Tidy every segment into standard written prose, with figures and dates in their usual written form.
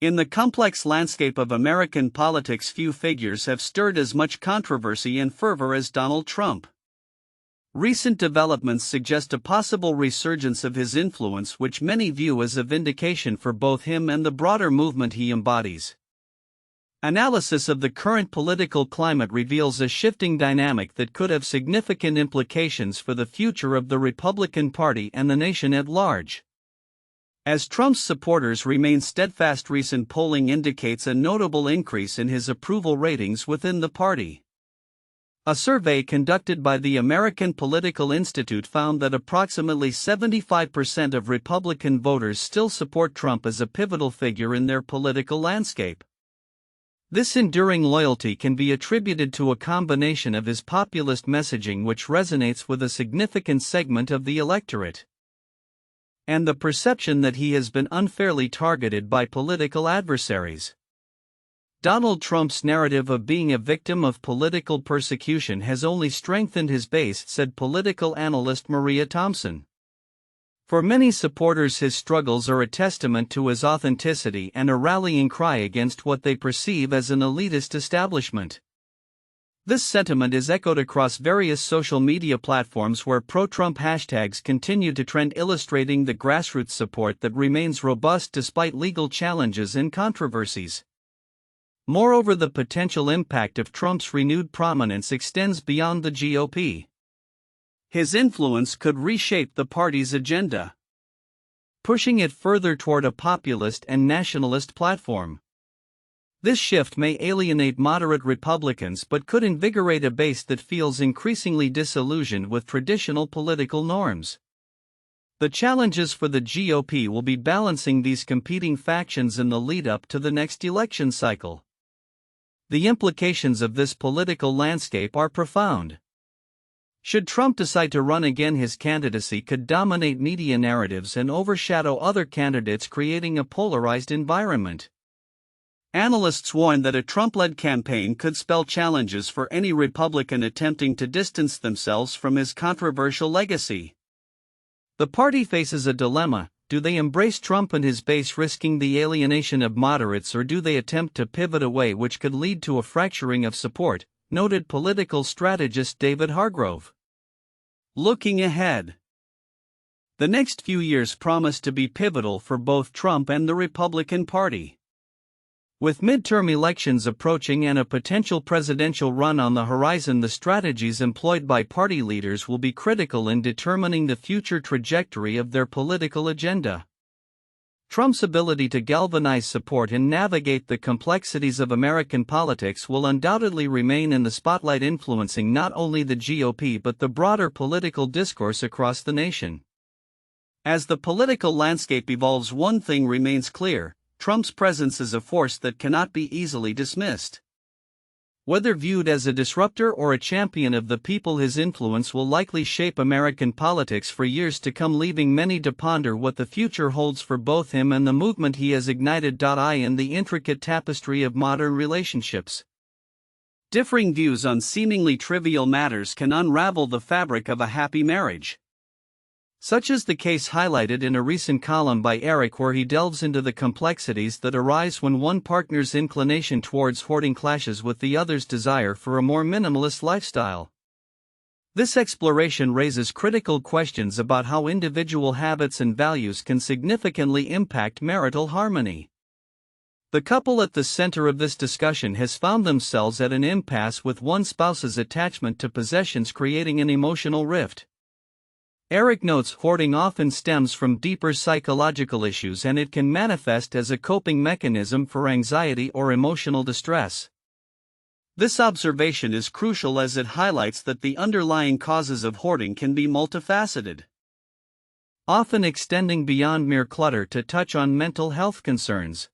In the complex landscape of American politics, few figures have stirred as much controversy and fervor as Donald Trump. Recent developments suggest a possible resurgence of his influence, which many view as a vindication for both him and the broader movement he embodies. Analysis of the current political climate reveals a shifting dynamic that could have significant implications for the future of the Republican Party and the nation at large. As Trump's supporters remain steadfast, recent polling indicates a notable increase in his approval ratings within the party. A survey conducted by the American Political Institute found that approximately 75% of Republican voters still support Trump as a pivotal figure in their political landscape. This enduring loyalty can be attributed to a combination of his populist messaging, which resonates with a significant segment of the electorate, and the perception that he has been unfairly targeted by political adversaries. Donald Trump's narrative of being a victim of political persecution has only strengthened his base, said political analyst Maria Thompson. For many supporters, his struggles are a testament to his authenticity and a rallying cry against what they perceive as an elitist establishment. This sentiment is echoed across various social media platforms where pro-Trump hashtags continue to trend, illustrating the grassroots support that remains robust despite legal challenges and controversies. Moreover, the potential impact of Trump's renewed prominence extends beyond the GOP. His influence could reshape the party's agenda, pushing it further toward a populist and nationalist platform. This shift may alienate moderate Republicans but could invigorate a base that feels increasingly disillusioned with traditional political norms. The challenges for the GOP will be balancing these competing factions in the lead-up to the next election cycle. The implications of this political landscape are profound. Should Trump decide to run again, his candidacy could dominate media narratives and overshadow other candidates, creating a polarized environment. Analysts warn that a Trump-led campaign could spell challenges for any Republican attempting to distance themselves from his controversial legacy. The party faces a dilemma: do they embrace Trump and his base, risking the alienation of moderates, or do they attempt to pivot away, which could lead to a fracturing of support, noted political strategist David Hargrove. Looking ahead, the next few years promise to be pivotal for both Trump and the Republican Party. With midterm elections approaching and a potential presidential run on the horizon, the strategies employed by party leaders will be critical in determining the future trajectory of their political agenda. Trump's ability to galvanize support and navigate the complexities of American politics will undoubtedly remain in the spotlight, influencing not only the GOP but the broader political discourse across the nation. As the political landscape evolves, one thing remains clear: Trump's presence is a force that cannot be easily dismissed. Whether viewed as a disruptor or a champion of the people, his influence will likely shape American politics for years to come, leaving many to ponder what the future holds for both him and the movement he has ignited. In the intricate tapestry of modern relationships, differing views on seemingly trivial matters can unravel the fabric of a happy marriage. Such is the case highlighted in a recent column by Eric, where he delves into the complexities that arise when one partner's inclination towards hoarding clashes with the other's desire for a more minimalist lifestyle. This exploration raises critical questions about how individual habits and values can significantly impact marital harmony. The couple at the center of this discussion has found themselves at an impasse, with one spouse's attachment to possessions creating an emotional rift. Eric notes hoarding often stems from deeper psychological issues, and it can manifest as a coping mechanism for anxiety or emotional distress. This observation is crucial as it highlights that the underlying causes of hoarding can be multifaceted, often extending beyond mere clutter to touch on mental health concerns.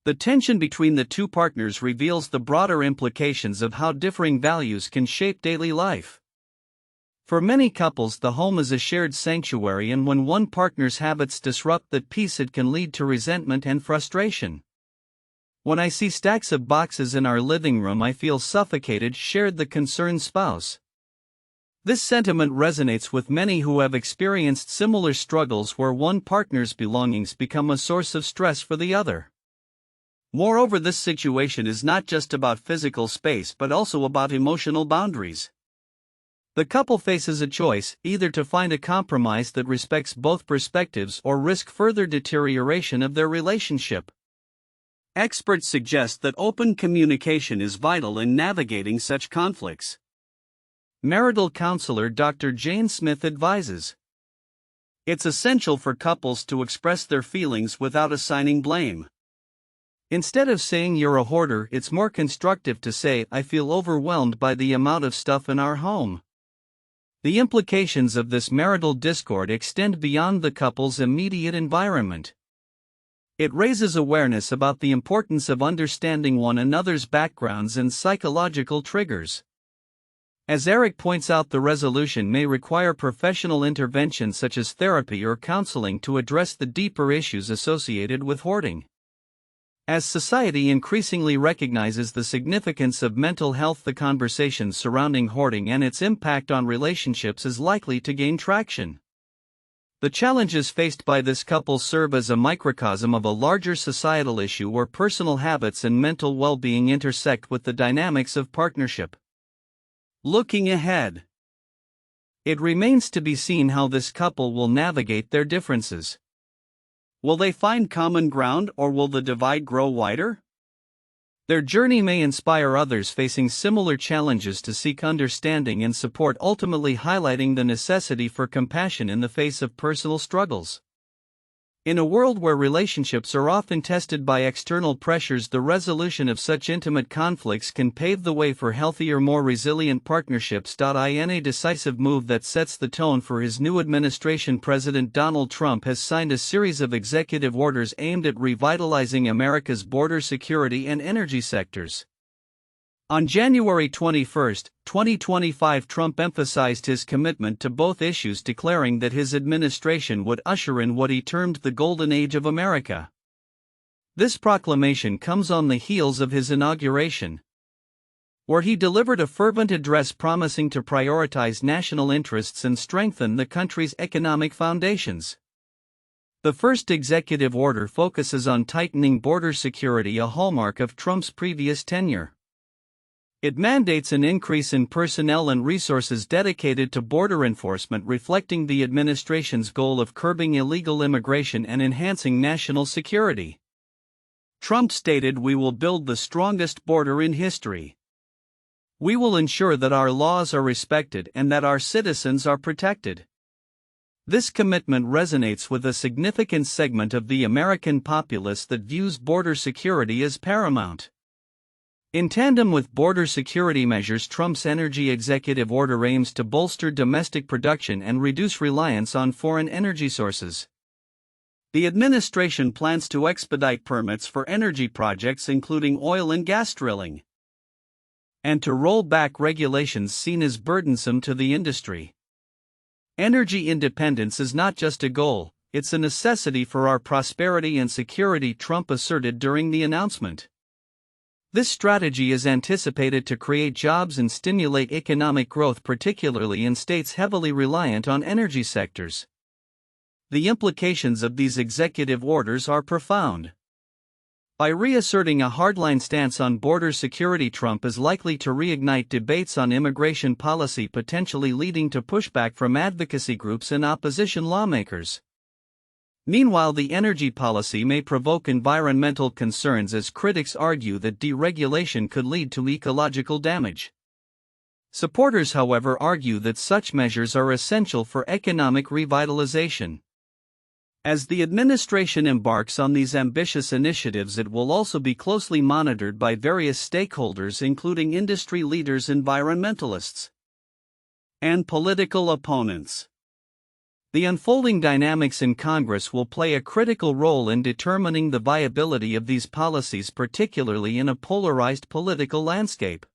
The tension between the two partners reveals the broader implications of how differing values can shape daily life. For many couples, the home is a shared sanctuary, and when one partner's habits disrupt that peace, it can lead to resentment and frustration. "When I see stacks of boxes in our living room, I feel suffocated," shared the concerned spouse. This sentiment resonates with many who have experienced similar struggles, where one partner's belongings become a source of stress for the other. Moreover, this situation is not just about physical space but also about emotional boundaries. The couple faces a choice, either to find a compromise that respects both perspectives or risk further deterioration of their relationship. Experts suggest that open communication is vital in navigating such conflicts. Marital counselor Dr. Jane Smith advises, it's essential for couples to express their feelings without assigning blame. Instead of saying you're a hoarder, it's more constructive to say, I feel overwhelmed by the amount of stuff in our home. The implications of this marital discord extend beyond the couple's immediate environment. It raises awareness about the importance of understanding one another's backgrounds and psychological triggers. As Eric points out, the resolution may require professional intervention such as therapy or counseling to address the deeper issues associated with hoarding. As society increasingly recognizes the significance of mental health, the conversation surrounding hoarding and its impact on relationships is likely to gain traction. The challenges faced by this couple serve as a microcosm of a larger societal issue where personal habits and mental well-being intersect with the dynamics of partnership. Looking ahead, it remains to be seen how this couple will navigate their differences. Will they find common ground, or will the divide grow wider? Their journey may inspire others facing similar challenges to seek understanding and support, ultimately highlighting the necessity for compassion in the face of personal struggles. In a world where relationships are often tested by external pressures, the resolution of such intimate conflicts can pave the way for healthier, more resilient partnerships. In a decisive move that sets the tone for his new administration, President Donald Trump has signed a series of executive orders aimed at revitalizing America's border security and energy sectors. On January 21, 2025, Trump emphasized his commitment to both issues, declaring that his administration would usher in what he termed the Golden Age of America. This proclamation comes on the heels of his inauguration, where he delivered a fervent address promising to prioritize national interests and strengthen the country's economic foundations. The first executive order focuses on tightening border security, a hallmark of Trump's previous tenure. It mandates an increase in personnel and resources dedicated to border enforcement, reflecting the administration's goal of curbing illegal immigration and enhancing national security. Trump stated, "We will build the strongest border in history. We will ensure that our laws are respected and that our citizens are protected." This commitment resonates with a significant segment of the American populace that views border security as paramount. In tandem with border security measures, Trump's energy executive order aims to bolster domestic production and reduce reliance on foreign energy sources. The administration plans to expedite permits for energy projects, including oil and gas drilling, and to roll back regulations seen as burdensome to the industry. Energy independence is not just a goal, it's a necessity for our prosperity and security, Trump asserted during the announcement. This strategy is anticipated to create jobs and stimulate economic growth, particularly in states heavily reliant on energy sectors. The implications of these executive orders are profound. By reasserting a hardline stance on border security, Trump is likely to reignite debates on immigration policy, potentially leading to pushback from advocacy groups and opposition lawmakers. Meanwhile, the energy policy may provoke environmental concerns as critics argue that deregulation could lead to ecological damage. Supporters, however, argue that such measures are essential for economic revitalization. As the administration embarks on these ambitious initiatives, it will also be closely monitored by various stakeholders, including industry leaders, environmentalists, and political opponents. The unfolding dynamics in Congress will play a critical role in determining the viability of these policies, particularly in a polarized political landscape.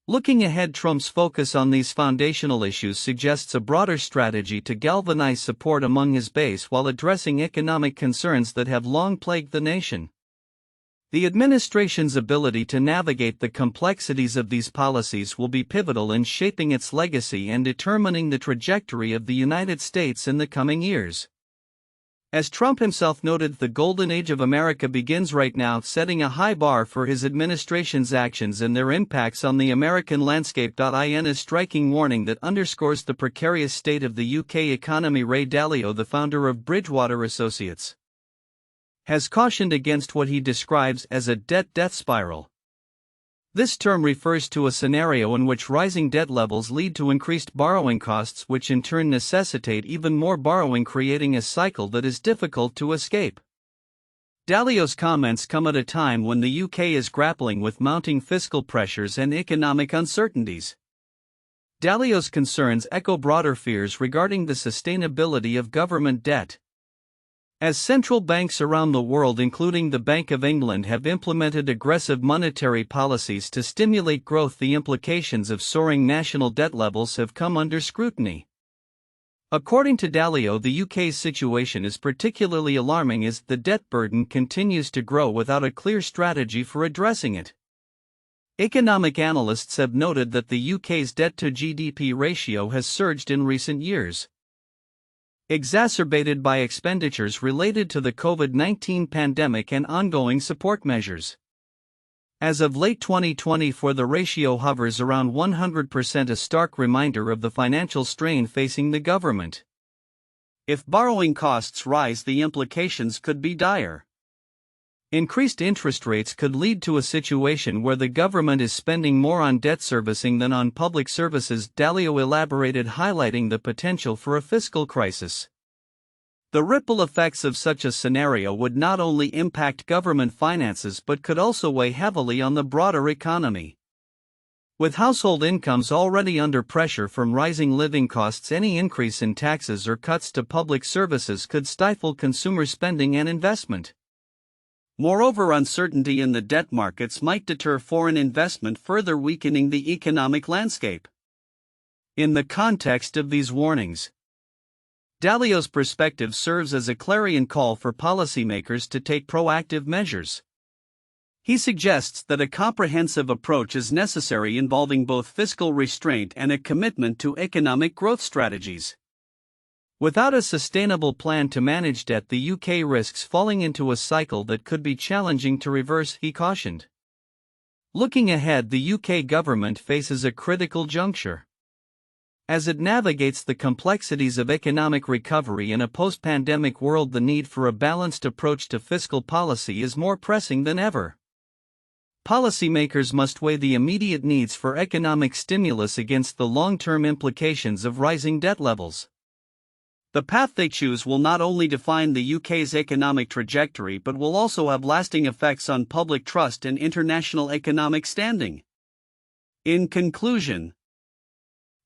Looking ahead, Trump's focus on these foundational issues suggests a broader strategy to galvanize support among his base while addressing economic concerns that have long plagued the nation. The administration's ability to navigate the complexities of these policies will be pivotal in shaping its legacy and determining the trajectory of the United States in the coming years. As Trump himself noted, the golden age of America begins right now, setting a high bar for his administration's actions and their impacts on the American landscape. In a striking warning that underscores the precarious state of the UK economy, Ray Dalio, the founder of Bridgewater Associates, has cautioned against what he describes as a debt death spiral. This term refers to a scenario in which rising debt levels lead to increased borrowing costs, which in turn necessitate even more borrowing, creating a cycle that is difficult to escape. Dalio's comments come at a time when the UK is grappling with mounting fiscal pressures and economic uncertainties. Dalio's concerns echo broader fears regarding the sustainability of government debt. As central banks around the world, including the Bank of England, have implemented aggressive monetary policies to stimulate growth, the implications of soaring national debt levels have come under scrutiny. According to Dalio, the UK's situation is particularly alarming as the debt burden continues to grow without a clear strategy for addressing it. Economic analysts have noted that the UK's debt-to-GDP ratio has surged in recent years, exacerbated by expenditures related to the COVID-19 pandemic and ongoing support measures. As of late 2024, the ratio hovers around 100%, a stark reminder of the financial strain facing the government. If borrowing costs rise, the implications could be dire. Increased interest rates could lead to a situation where the government is spending more on debt servicing than on public services, Dalio elaborated, highlighting the potential for a fiscal crisis. The ripple effects of such a scenario would not only impact government finances but could also weigh heavily on the broader economy. With household incomes already under pressure from rising living costs, any increase in taxes or cuts to public services could stifle consumer spending and investment. Moreover, uncertainty in the debt markets might deter foreign investment, further weakening the economic landscape. In the context of these warnings, Dalio's perspective serves as a clarion call for policymakers to take proactive measures. He suggests that a comprehensive approach is necessary, involving both fiscal restraint and a commitment to economic growth strategies. Without a sustainable plan to manage debt, the UK risks falling into a cycle that could be challenging to reverse, he cautioned. Looking ahead, the UK government faces a critical juncture. As it navigates the complexities of economic recovery in a post-pandemic world, the need for a balanced approach to fiscal policy is more pressing than ever. Policymakers must weigh the immediate needs for economic stimulus against the long-term implications of rising debt levels. The path they choose will not only define the UK's economic trajectory but will also have lasting effects on public trust and international economic standing. In conclusion,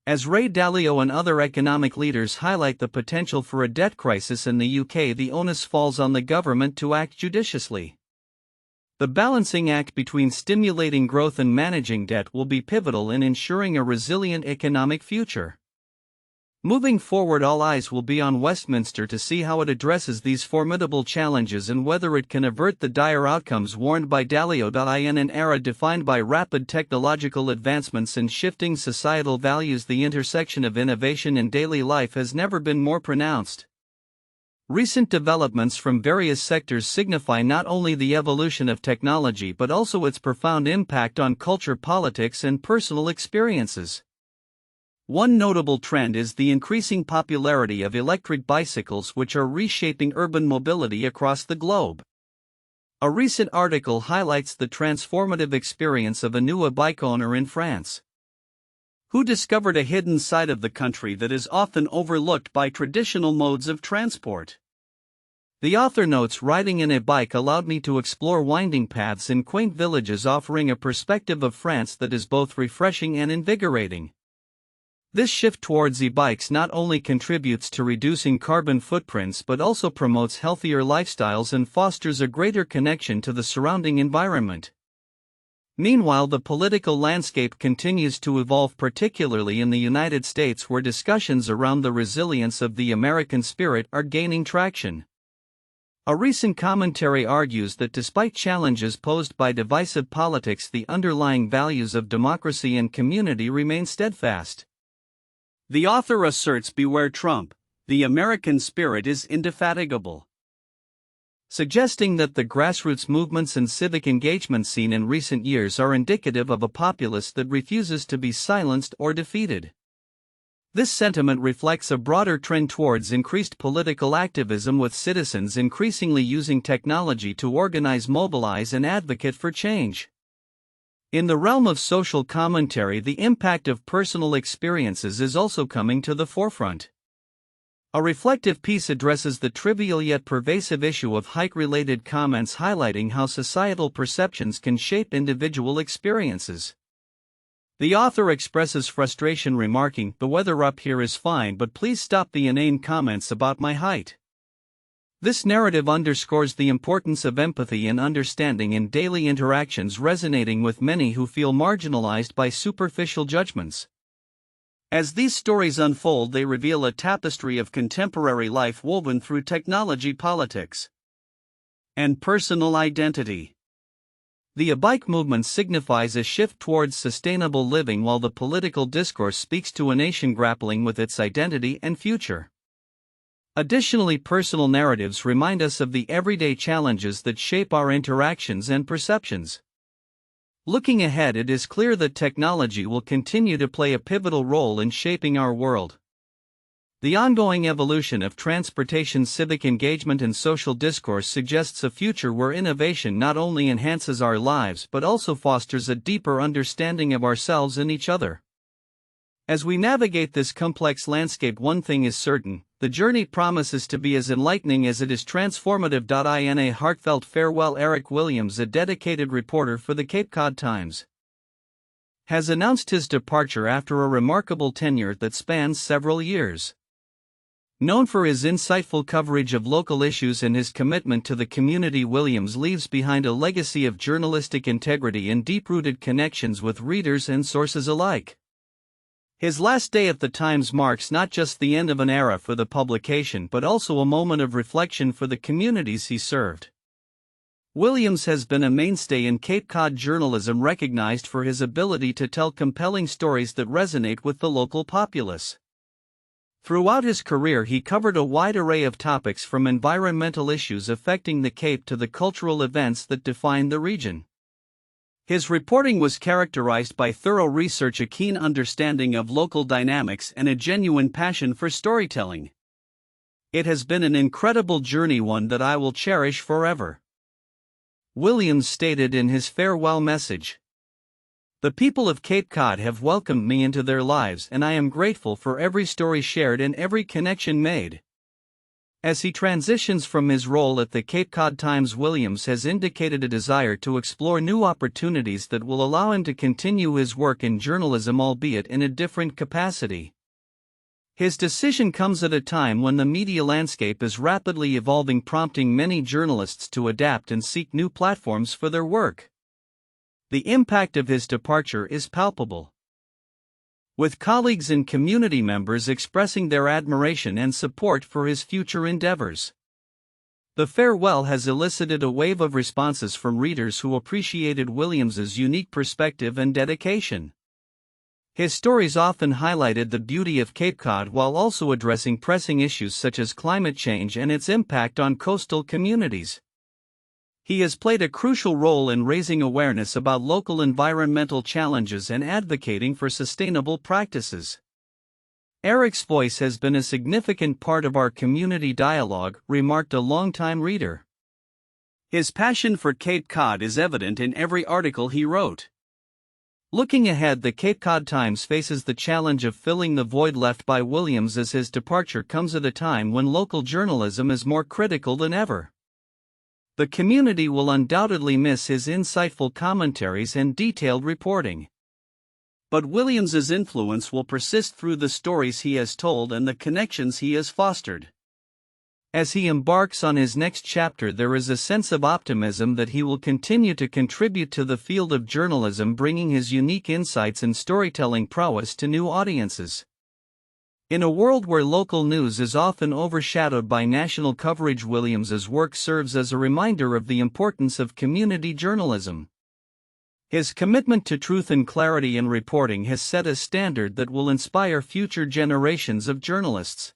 as Ray Dalio and other economic leaders highlight the potential for a debt crisis in the UK, the onus falls on the government to act judiciously. The balancing act between stimulating growth and managing debt will be pivotal in ensuring a resilient economic future. Moving forward, all eyes will be on Westminster to see how it addresses these formidable challenges and whether it can avert the dire outcomes warned by Dalio. In an era defined by rapid technological advancements and shifting societal values, the intersection of innovation and daily life has never been more pronounced. Recent developments from various sectors signify not only the evolution of technology but also its profound impact on culture, politics, and personal experiences. One notable trend is the increasing popularity of electric bicycles, which are reshaping urban mobility across the globe. A recent article highlights the transformative experience of a new bike owner in France, who discovered a hidden side of the country that is often overlooked by traditional modes of transport. The author notes, riding in a bike allowed me to explore winding paths in quaint villages, offering a perspective of France that is both refreshing and invigorating. This shift towards e-bikes not only contributes to reducing carbon footprints but also promotes healthier lifestyles and fosters a greater connection to the surrounding environment. Meanwhile, the political landscape continues to evolve, particularly in the United States, where discussions around the resilience of the American spirit are gaining traction. A recent commentary argues that despite challenges posed by divisive politics, the underlying values of democracy and community remain steadfast. The author asserts, beware Trump, the American spirit is indefatigable. suggesting that the grassroots movements and civic engagement seen in recent years are indicative of a populace that refuses to be silenced or defeated. This sentiment reflects a broader trend towards increased political activism, with citizens increasingly using technology to organize, mobilize, and advocate for change. In the realm of social commentary, the impact of personal experiences is also coming to the forefront. A reflective piece addresses the trivial yet pervasive issue of hike-related comments, highlighting how societal perceptions can shape individual experiences. The author expresses frustration, remarking, "The weather up here is fine, but please stop the inane comments about my height." This narrative underscores the importance of empathy and understanding in daily interactions, resonating with many who feel marginalized by superficial judgments. As these stories unfold, they reveal a tapestry of contemporary life woven through technology, politics, and personal identity. The e-bike movement signifies a shift towards sustainable living, while the political discourse speaks to a nation grappling with its identity and future. Additionally, personal narratives remind us of the everyday challenges that shape our interactions and perceptions. Looking ahead, it is clear that technology will continue to play a pivotal role in shaping our world. The ongoing evolution of transportation, civic engagement, and social discourse suggests a future where innovation not only enhances our lives but also fosters a deeper understanding of ourselves and each other. As we navigate this complex landscape, one thing is certain: the journey promises to be as enlightening as it is transformative. In a heartfelt farewell, Eric Williams, a dedicated reporter for the Cape Cod Times, has announced his departure after a remarkable tenure that spans several years. Known for his insightful coverage of local issues and his commitment to the community, Williams leaves behind a legacy of journalistic integrity and deep-rooted connections with readers and sources alike. His last day at the Times marks not just the end of an era for the publication but also a moment of reflection for the communities he served. Williams has been a mainstay in Cape Cod journalism, recognized for his ability to tell compelling stories that resonate with the local populace. Throughout his career, he covered a wide array of topics, from environmental issues affecting the Cape to the cultural events that define the region. His reporting was characterized by thorough research, a keen understanding of local dynamics, and a genuine passion for storytelling. It has been an incredible journey, one that I will cherish forever," Williams stated in his farewell message. "The people of Cape Cod have welcomed me into their lives, and I am grateful for every story shared and every connection made." As he transitions from his role at the Cape Cod Times, Williams has indicated a desire to explore new opportunities that will allow him to continue his work in journalism, albeit in a different capacity. His decision comes at a time when the media landscape is rapidly evolving, prompting many journalists to adapt and seek new platforms for their work. The impact of his departure is palpable, with colleagues and community members expressing their admiration and support for his future endeavors. The farewell has elicited a wave of responses from readers who appreciated Williams's unique perspective and dedication. His stories often highlighted the beauty of Cape Cod while also addressing pressing issues such as climate change and its impact on coastal communities. He has played a crucial role in raising awareness about local environmental challenges and advocating for sustainable practices. "Eric's voice has been a significant part of our community dialogue," remarked a longtime reader. His passion for Cape Cod is evident in every article he wrote. Looking ahead, the Cape Cod Times faces the challenge of filling the void left by Williams, as his departure comes at a time when local journalism is more critical than ever. The community will undoubtedly miss his insightful commentaries and detailed reporting. But Williams's influence will persist through the stories he has told and the connections he has fostered. As he embarks on his next chapter, there is a sense of optimism that he will continue to contribute to the field of journalism, bringing his unique insights and storytelling prowess to new audiences. In a world where local news is often overshadowed by national coverage, Williams's work serves as a reminder of the importance of community journalism. His commitment to truth and clarity in reporting has set a standard that will inspire future generations of journalists.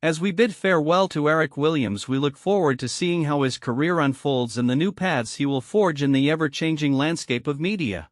As we bid farewell to Eric Williams, we look forward to seeing how his career unfolds and the new paths he will forge in the ever-changing landscape of media.